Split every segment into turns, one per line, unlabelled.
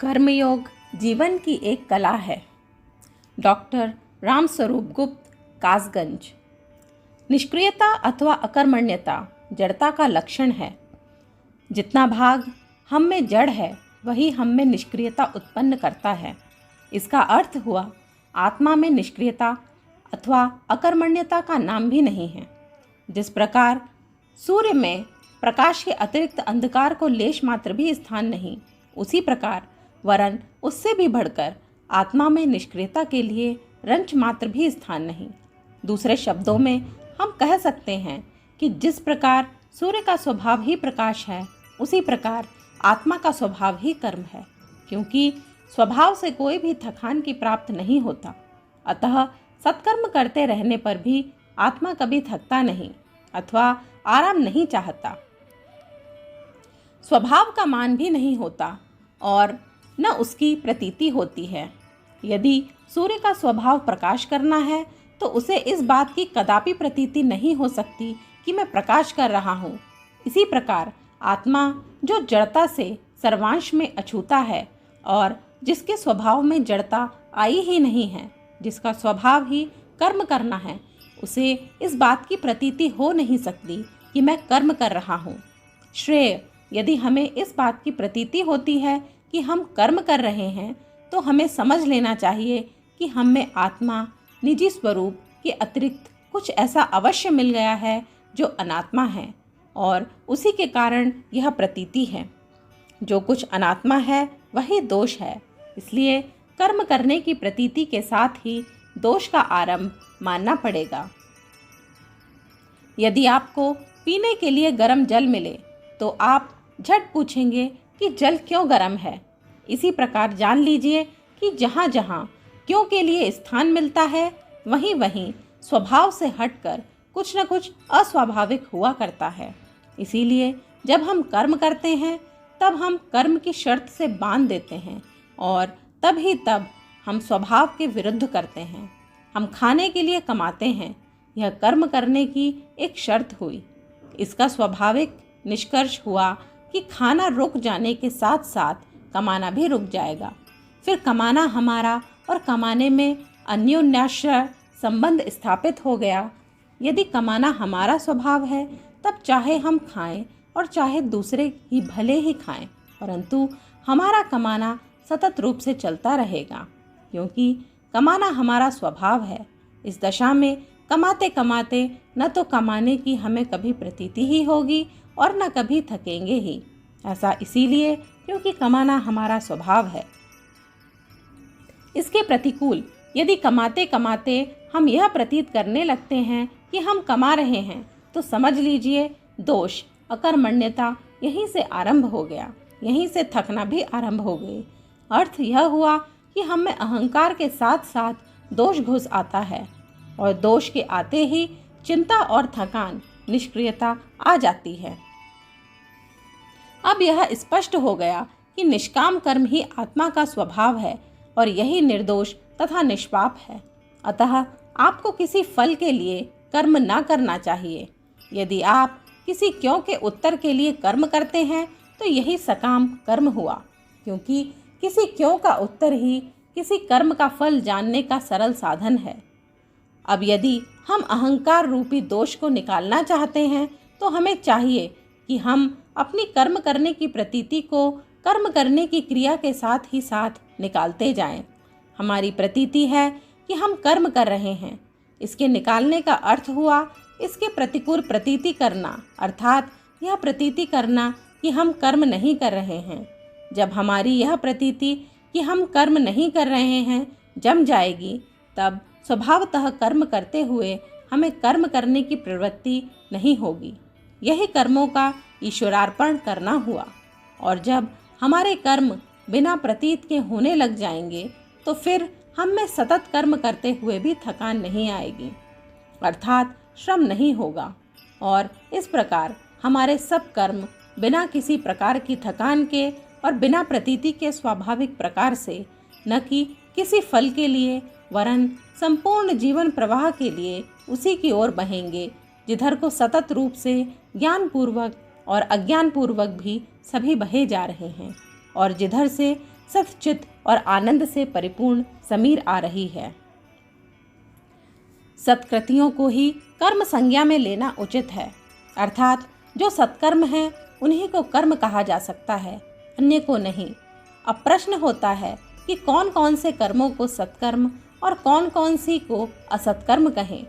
कर्मयोग जीवन की एक कला है। डॉक्टर रामस्वरूप गुप्त, कासगंज। निष्क्रियता अथवा अकर्मण्यता जड़ता का लक्षण है। जितना भाग हम में जड़ है वही हम में निष्क्रियता उत्पन्न करता है। इसका अर्थ हुआ आत्मा में निष्क्रियता अथवा अकर्मण्यता का नाम भी नहीं है। जिस प्रकार सूर्य में प्रकाश के अतिरिक्त अंधकार को लेश मात्र भी स्थान नहीं, उसी प्रकार वरन उससे भी बढ़कर आत्मा में निष्क्रियता के लिए रंच मात्र भी स्थान नहीं। दूसरे शब्दों में हम कह सकते हैं कि जिस प्रकार सूर्य का स्वभाव ही प्रकाश है, उसी प्रकार आत्मा का स्वभाव ही कर्म है। क्योंकि स्वभाव से कोई भी थकान की प्राप्त नहीं होता, अतः सत्कर्म करते रहने पर भी आत्मा कभी थकता नहीं अथवा आराम नहीं चाहता। स्वभाव का मान भी नहीं होता और न उसकी प्रतीति होती है। यदि सूर्य का स्वभाव प्रकाश करना है तो उसे इस बात की कदापि प्रतीति नहीं हो सकती कि मैं प्रकाश कर रहा हूँ। इसी प्रकार आत्मा जो जड़ता से सर्वांश में अछूता है और जिसके स्वभाव में जड़ता आई ही नहीं है, जिसका स्वभाव ही कर्म करना है, उसे इस बात की प्रतीति हो नहीं सकती कि मैं कर्म कर रहा हूँ। श्रेय यदि हमें इस बात की प्रतीति होती है कि हम कर्म कर रहे हैं तो हमें समझ लेना चाहिए कि हम में आत्मा निजी स्वरूप के अतिरिक्त कुछ ऐसा अवश्य मिल गया है जो अनात्मा है और उसी के कारण यह प्रतीति है। जो कुछ अनात्मा है वही दोष है, इसलिए कर्म करने की प्रतीति के साथ ही दोष का आरंभ मानना पड़ेगा। यदि आपको पीने के लिए गर्म जल मिले तो आप झट पूछेंगे कि जल क्यों गर्म है। इसी प्रकार जान लीजिए कि जहाँ जहाँ क्यों के लिए स्थान मिलता है वहीं वहीं स्वभाव से हटकर कुछ न कुछ अस्वाभाविक हुआ करता है। इसीलिए जब हम कर्म करते हैं तब हम कर्म की शर्त से बांध देते हैं और तब हम स्वभाव के विरुद्ध करते हैं। हम खाने के लिए कमाते हैं, यह कर्म करने की एक शर्त हुई। इसका स्वाभाविक निष्कर्ष हुआ कि खाना रुक जाने के साथ साथ कमाना भी रुक जाएगा। फिर कमाना हमारा और कमाने में अन्योन्याश्रय संबंध स्थापित हो गया। यदि कमाना हमारा स्वभाव है तब चाहे हम खाएं और चाहे दूसरे ही भले ही खाएं, परंतु हमारा कमाना सतत रूप से चलता रहेगा, क्योंकि कमाना हमारा स्वभाव है। इस दशा में कमाते कमाते न तो कमाने की हमें कभी प्रतीति ही होगी और न कभी थकेंगे ही। ऐसा इसीलिए क्योंकि कमाना हमारा स्वभाव है। इसके प्रतिकूल यदि कमाते कमाते हम यह प्रतीत करने लगते हैं कि हम कमा रहे हैं तो समझ लीजिए दोष अकर्मण्यता यहीं से आरंभ हो गया, यहीं से थकना भी आरंभ हो गई। अर्थ यह हुआ कि हम में अहंकार के साथ साथ दोष घुस आता है और दोष के आते ही चिंता और थकान, निष्क्रियता आ जाती है। अब यह स्पष्ट हो गया कि निष्काम कर्म ही आत्मा का स्वभाव है और यही निर्दोष तथा निष्पाप है। अतः आपको किसी फल के लिए कर्म ना करना चाहिए। यदि आप किसी क्यों के उत्तर के लिए कर्म करते हैं तो यही सकाम कर्म हुआ, क्योंकि किसी क्यों का उत्तर ही किसी कर्म का फल जानने का सरल साधन है। अब यदि हम अहंकार रूपी दोष को निकालना चाहते हैं तो हमें चाहिए कि हम अपनी कर्म करने की प्रतीति को कर्म करने की क्रिया के साथ ही साथ निकालते जाएं। हमारी प्रतीति है कि हम कर्म कर रहे हैं, इसके निकालने का अर्थ हुआ इसके प्रतिकूल प्रतीति करना, अर्थात यह प्रतीति करना कि हम कर्म नहीं कर रहे हैं। जब हमारी यह प्रतीति कि हम कर्म नहीं कर रहे हैं जम जाएगी, तब स्वभावतः कर्म करते हुए हमें कर्म करने की प्रवृत्ति नहीं होगी। यही कर्मों का ईश्वरार्पण करना हुआ। और जब हमारे कर्म बिना प्रतीत के होने लग जाएंगे तो फिर हम में सतत कर्म करते हुए भी थकान नहीं आएगी, अर्थात श्रम नहीं होगा। और इस प्रकार हमारे सब कर्म बिना किसी प्रकार की थकान के और बिना प्रतीति के स्वाभाविक प्रकार से, न कि किसी फल के लिए वरन संपूर्ण जीवन प्रवाह के लिए उसी की ओर बहेंगे जिधर को सतत रूप से ज्ञानपूर्वक और अज्ञानपूर्वक भी सभी बहे जा रहे हैं और जिधर से सतचित और आनंद से परिपूर्ण समीर आ रही है। सत्कृतियों को ही कर्म संज्ञा में लेना उचित है, अर्थात जो सत्कर्म है उन्हीं को कर्म कहा जा सकता है, अन्य को नहीं। अब प्रश्न होता है कि कौन कौन से कर्मों को सत्कर्म और कौन कौन सी को असत्कर्म कहें।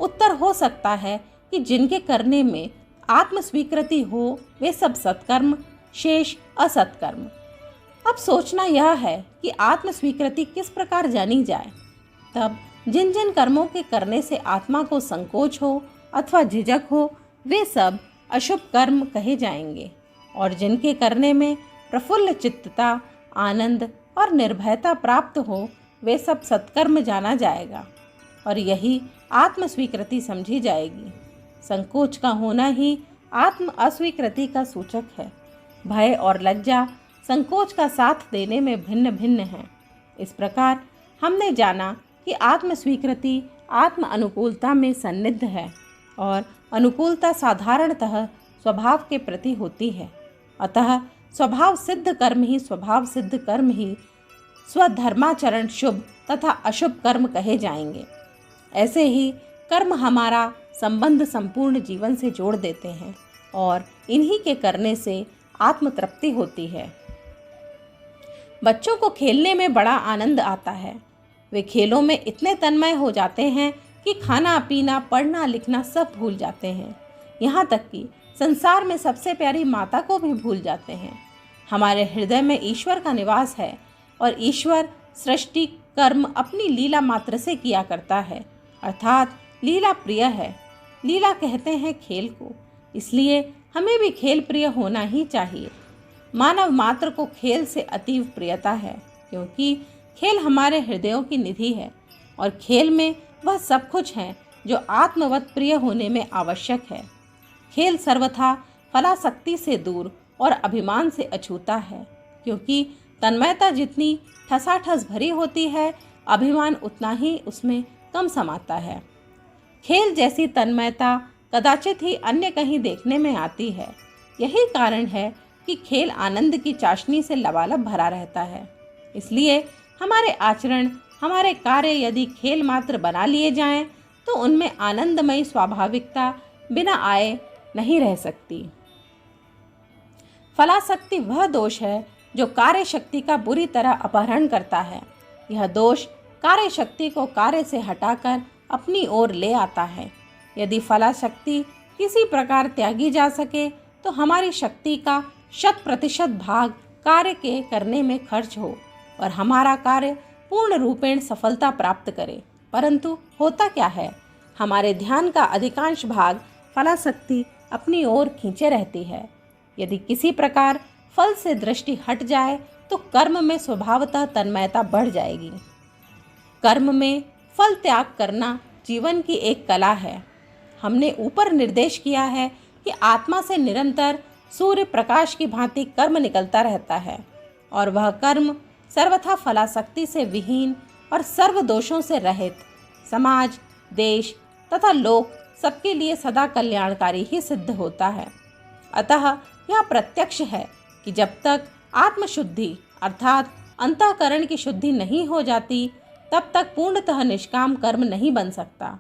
उत्तर हो सकता है कि जिनके करने में आत्म स्वीकृति हो वे सब सत्कर्म, शेष असत्कर्म। अब सोचना यह है कि आत्म स्वीकृति किस प्रकार जानी जाए। तब जिन जिन कर्मों के करने से आत्मा को संकोच हो अथवा झिझक हो वे सब अशुभ कर्म कहे जाएंगे, और जिनके करने में प्रफुल्ल चित्तता, आनंद और निर्भयता प्राप्त हो वे सब सत्कर्म जाना जाएगा, और यही आत्म स्वीकृति समझी जाएगी। संकोच का होना ही आत्म अस्वीकृति का सूचक है। भय और लज्जा संकोच का साथ देने में भिन्न भिन्न हैं। इस प्रकार हमने जाना कि आत्म स्वीकृति आत्म अनुकूलता में सन्निध है, और अनुकूलता साधारणतः स्वभाव के प्रति होती है। अतः स्वभाव सिद्ध कर्म ही स्वधर्माचरण शुभ तथा अशुभ कर्म कहे जाएंगे। ऐसे ही कर्म हमारा संबंध संपूर्ण जीवन से जोड़ देते हैं, और इन्हीं के करने से आत्मतृप्ति होती है। बच्चों को खेलने में बड़ा आनंद आता है। वे खेलों में इतने तन्मय हो जाते हैं कि खाना पीना, पढ़ना लिखना सब भूल जाते हैं। यहाँ तक कि संसार में सबसे प्यारी माता को भी भूल जाते हैं। हमारे हृदय में ईश्वर का निवास है, और ईश्वर सृष्टि कर्म अपनी लीला मात्र से किया करता है, अर्थात लीला प्रिय है। लीला कहते हैं खेल को, इसलिए हमें भी खेल प्रिय होना ही चाहिए। मानव मात्र को खेल से अतीव प्रियता है, क्योंकि खेल हमारे हृदयों की निधि है, और खेल में वह सब कुछ है जो आत्मवत प्रिय होने में आवश्यक है। खेल सर्वथा फलासक्ति से दूर और अभिमान से अछूता है, क्योंकि तन्मयता जितनी ठसाठस भरी होती है, अभिमान उतना ही उसमें कम समाता है। खेल जैसी तन्मयता कदाचित ही अन्य कहीं देखने में आती है। यही कारण है कि खेल आनंद की चाशनी से लबालब भरा रहता है। इसलिए हमारे आचरण, हमारे कार्य यदि खेल मात्र बना लिए जाएं, तो उनमें आनंदमयी स्वाभाविकता बिना आए नहीं रह सकती। फलासक्ति वह दोष है जो कार्य शक्ति का बुरी तरह अपहरण करता है। यह दोष कार्य शक्ति को कार्य से हटाकर अपनी ओर ले आता है। यदि फलाशक्ति किसी प्रकार त्यागी जा सके, तो हमारी शक्ति का 100% भाग कार्य के करने में खर्च हो, और हमारा कार्य पूर्ण रूपेण सफलता प्राप्त करे। परंतु होता क्या है, हमारे ध्यान का अधिकांश भाग फलाशक्ति अपनी ओर खींचे रहती है। यदि किसी प्रकार फल से दृष्टि हट जाए, तो कर्म में स्वभावतः तन्मयता बढ़ जाएगी। कर्म में फल त्याग करना जीवन की एक कला है। हमने ऊपर निर्देश किया है कि आत्मा से निरंतर सूर्य प्रकाश की भांति कर्म निकलता रहता है, और वह कर्म सर्वथा फलासक्ति से विहीन और सर्व दोषों से रहित समाज, देश तथा लोक सबके लिए सदा कल्याणकारी ही सिद्ध होता है। अतः यह प्रत्यक्ष है कि जब तक आत्मशुद्धि अर्थात अंतःकरण की शुद्धि नहीं हो जाती, तब तक पूर्णतः निष्काम कर्म नहीं बन सकता।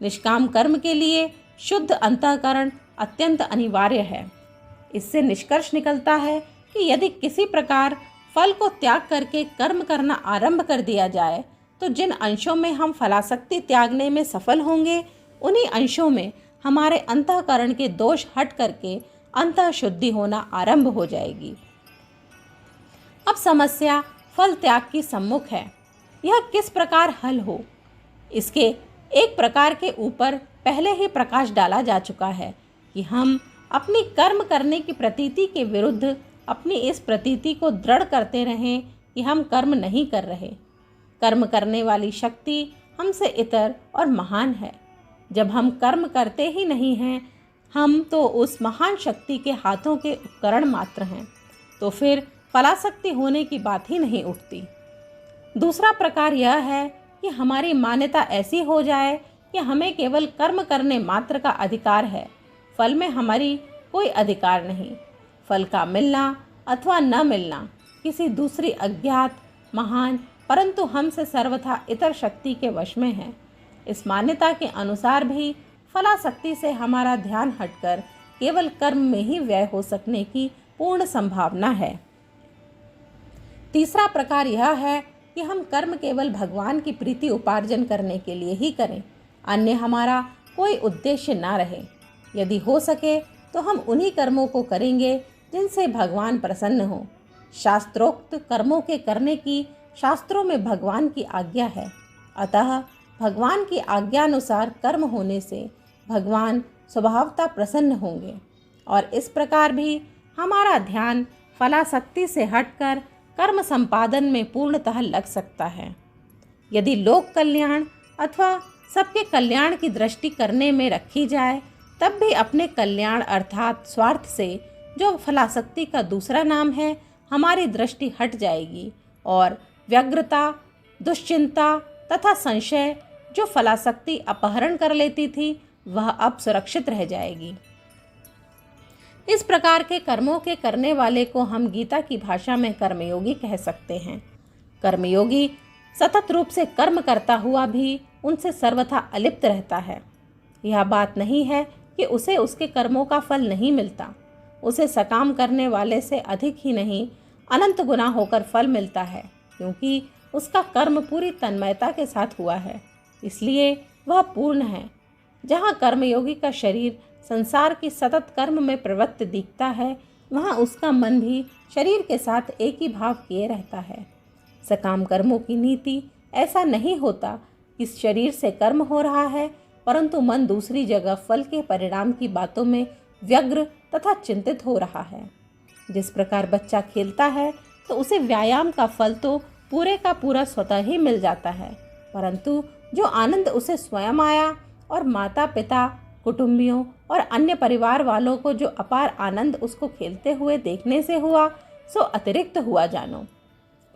निष्काम कर्म के लिए शुद्ध अंतःकरण अत्यंत अनिवार्य है। इससे निष्कर्ष निकलता है कि यदि किसी प्रकार फल को त्याग करके कर्म करना आरंभ कर दिया जाए, तो जिन अंशों में हम फलासक्ति त्यागने में सफल होंगे, उन्हीं अंशों में हमारे अंतःकरण के दोष हट करके अंतः शुद्धि होना आरंभ हो जाएगी। अब समस्या फल त्याग की सम्मुख है। यह किस प्रकार हल हो, इसके एक प्रकार के ऊपर पहले ही प्रकाश डाला जा चुका है कि हम अपनी कर्म करने की प्रतीति के विरुद्ध अपनी इस प्रतीति को दृढ़ करते रहें कि हम कर्म नहीं कर रहे। कर्म करने वाली शक्ति हमसे इतर और महान है। जब हम कर्म करते ही नहीं हैं, हम तो उस महान शक्ति के हाथों के उपकरण मात्र हैं, तो फिर फलासक्ति होने की बात ही नहीं उठती। दूसरा प्रकार यह है कि हमारी मान्यता ऐसी हो जाए कि हमें केवल कर्म करने मात्र का अधिकार है, फल में हमारी कोई अधिकार नहीं। फल का मिलना अथवा न मिलना किसी दूसरी अज्ञात महान परंतु हमसे सर्वथा इतर शक्ति के वश में है। इस मान्यता के अनुसार भी फलाशक्ति से हमारा ध्यान हटकर केवल कर्म में ही व्यय हो सकने की पूर्ण संभावना है। तीसरा प्रकार यह है कि हम कर्म केवल भगवान की प्रीति उपार्जन करने के लिए ही करें, अन्य हमारा कोई उद्देश्य ना रहे। यदि हो सके तो हम उन्हीं कर्मों को करेंगे जिनसे भगवान प्रसन्न हो। शास्त्रोक्त कर्मों के करने की शास्त्रों में भगवान की आज्ञा है, अतः भगवान की आज्ञानुसार कर्म होने से भगवान स्वभावतः प्रसन्न होंगे और इस प्रकार भी हमारा ध्यान फलाशक्ति से हटकर कर्म संपादन में पूर्णतः लग सकता है। यदि लोक कल्याण अथवा सबके कल्याण की दृष्टि करने में रखी जाए तब भी अपने कल्याण अर्थात स्वार्थ से, जो फलाशक्ति का दूसरा नाम है, हमारी दृष्टि हट जाएगी और व्यग्रता, दुश्चिंता तथा संशय, जो फलाशक्ति अपहरण कर लेती थी, वह अब सुरक्षित रह जाएगी। इस प्रकार के कर्मों के करने वाले को हम गीता की भाषा में कर्मयोगी कह सकते हैं। कर्मयोगी सतत रूप से कर्म करता हुआ भी उनसे सर्वथा अलिप्त रहता है। यह बात नहीं है कि उसे उसके कर्मों का फल नहीं मिलता, उसे सकाम करने वाले से अधिक ही नहीं अनंत गुना होकर फल मिलता है, क्योंकि उसका कर्म पूरी तन्मयता के साथ हुआ है, इसलिए वह पूर्ण है। जहाँ कर्मयोगी का शरीर संसार की सतत कर्म में प्रवृत्त दिखता है, वहाँ उसका मन भी शरीर के साथ एक ही भाव किए रहता है। सकाम कर्मों की नीति ऐसा नहीं होता कि शरीर से कर्म हो रहा है परंतु मन दूसरी जगह फल के परिणाम की बातों में व्यग्र तथा चिंतित हो रहा है। जिस प्रकार बच्चा खेलता है तो उसे व्यायाम का फल तो पूरे का पूरा स्वतः ही मिल जाता है, परंतु जो आनंद उसे स्वयं आया और माता पिता, कुटुंबियों और अन्य परिवार वालों को जो अपार आनंद उसको खेलते हुए देखने से हुआ, सो अतिरिक्त हुआ जानो।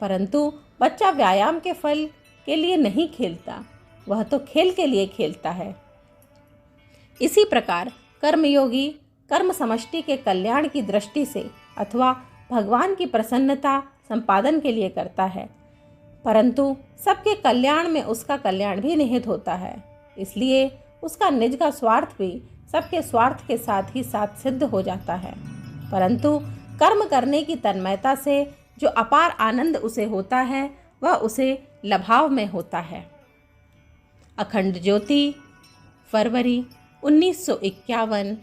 परंतु बच्चा व्यायाम के फल के लिए नहीं खेलता, वह तो खेल के लिए खेलता है। इसी प्रकार कर्मयोगी कर्म समष्टि के कल्याण की दृष्टि से अथवा भगवान की प्रसन्नता संपादन के लिए करता है, परंतु सबके कल्याण में उसका कल्याण भी निहित होता है, इसलिए उसका निज का स्वार्थ भी सबके स्वार्थ के साथ ही साथ सिद्ध हो जाता है। परंतु कर्म करने की तन्मयता से जो अपार आनंद उसे होता है, वह उसे लभाव में होता है। अखंड ज्योति, फरवरी 1951,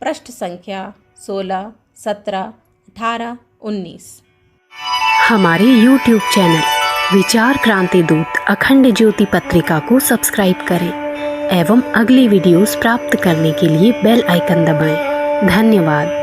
पृष्ठ संख्या 16, 17, 18, 19।
हमारे YouTube चैनल विचार क्रांति दूत अखंड ज्योति पत्रिका को सब्सक्राइब करें एवं अगली वीडियोस प्राप्त करने के लिए बेल आइकन दबाएं। धन्यवाद।